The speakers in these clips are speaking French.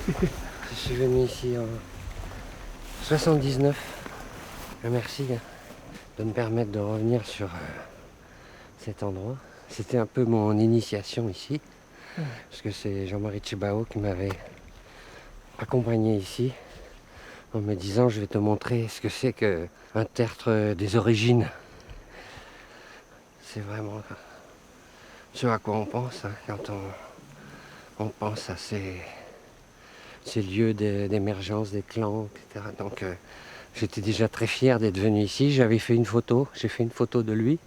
Je suis venu ici en 79. Merci de me permettre de revenir sur cet endroit. C'était un peu mon initiation ici, parce que c'est Jean-Marie Tchibao qui m'avait accompagné ici en me disant je vais te montrer ce que c'est qu'un tertre des origines. C'est vraiment ce à quoi on pense quand on pense à ces lieux d'émergence des clans, etc. Donc j'étais déjà très fier d'être venu ici. J'ai fait une photo de lui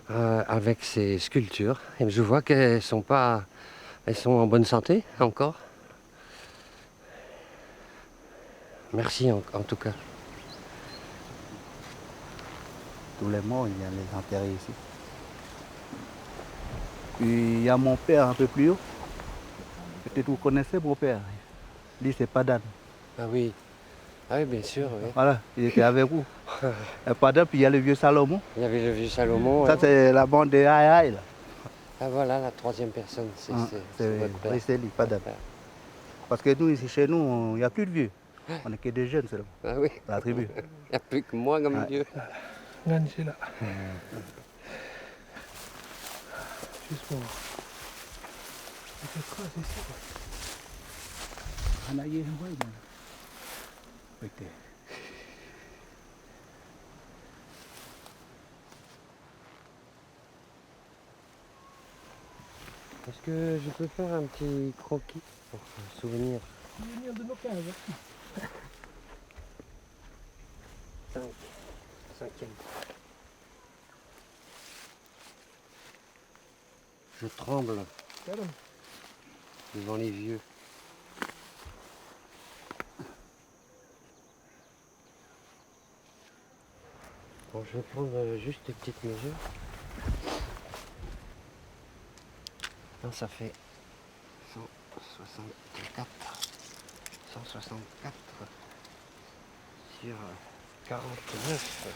avec ses sculptures. Et je vois qu'elles sont pas, elles sont en bonne santé encore. Merci en tout cas. Tous les morts, il y a les enterrés ici. Puis il y a mon père un peu plus haut. Peut-être vous connaissez mon père. Lui, c'est Padan. Ah oui, bien sûr. Oui. Voilà, il était avec vous. Padan, puis il y a le vieux Salomon. Il y avait le vieux Salomon. Ça, c'est la bande des Aïe Aïe, là. Ah voilà, la troisième personne, c'est votre père. Oui, c'est lui, Padan. Parce que nous, ici, chez nous, il n'y a plus de vieux. On n'est que des jeunes seulement. Ah oui. La tribu. Il n'y a plus que moi comme Dieu. Ganji là. Juste pour voir. Il y a des traces ici. Est-ce que je peux faire un petit croquis pour un souvenir? Souvenir de nos caves. Cinquième. Je tremble devant les vieux. Bon, je vais prendre juste des petites mesures. Non, ça fait 164 sur 49.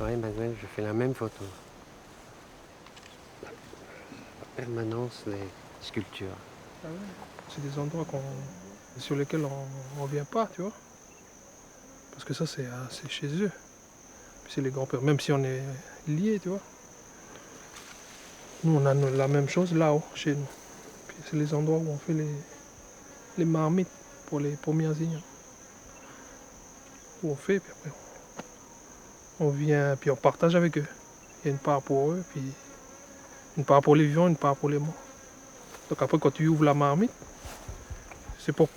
Oui, Manuel, je fais la même photo. La permanence des sculptures. Ah ouais. C'est des endroits sur lesquels on ne vient pas, tu vois. Parce que ça, c'est chez eux. Puis c'est les grands-pères, même si on est liés, tu vois. Nous, on a la même chose là-haut, chez nous. Puis c'est les endroits où on fait les marmites pour les premières ignames. Où on fait, puis après on vient, puis on partage avec eux. Il y a une part pour eux, puis une part pour les vivants, une part pour les morts. Donc après, quand tu ouvres la marmite, c'est pour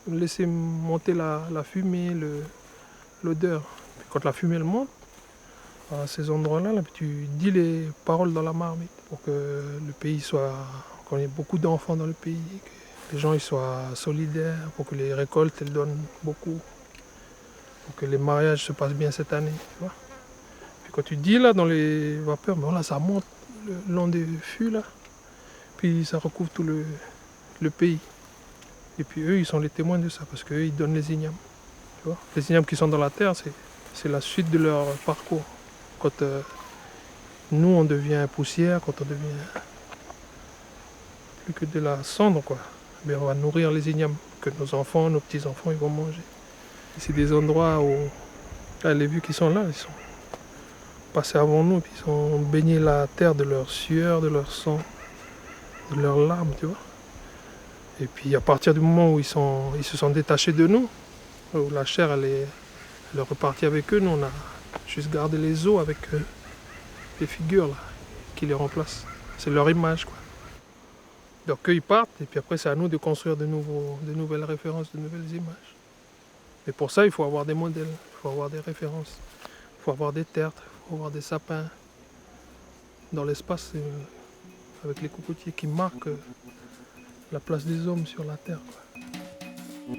laisser monter la fumée, l'odeur. Puis quand la fumée elle monte, à ces endroits-là, là, puis tu dis les paroles dans la marmite pour que le pays soit, qu'on ait beaucoup d'enfants dans le pays, que les gens ils soient solidaires, pour que les récoltes elles donnent beaucoup, pour que les mariages se passent bien cette année, tu vois. Puis quand tu dis là dans les vapeurs, ben là ça monte le long des fûts là, puis ça recouvre tout le pays. Et puis eux ils sont les témoins de ça parce qu'eux ils donnent les ignames, tu vois. Les ignames qui sont dans la terre, c'est la suite de leur parcours. Quand nous on devient poussière, quand on devient plus que de la cendre, quoi, mais on va nourrir les ignames que nos enfants, nos petits-enfants ils vont manger. Et c'est des endroits où là, les vieux qui sont là, ils sont passés avant nous, puis ils ont baigné la terre de leur sueur, de leur sang, de leurs larmes, tu vois. Et puis à partir du moment où ils se sont détachés de nous, où la chair elle est repartie avec eux, nous on a juste gardé les os avec les figures là, qui les remplacent. C'est leur image, quoi. Donc eux ils partent, et puis après c'est à nous de construire de nouvelles références, de nouvelles images. Et pour ça il faut avoir des modèles, il faut avoir des références, il faut avoir des tertres, il faut avoir des sapins dans l'espace avec les cocotiers qui marquent la place des hommes sur la terre, quoi.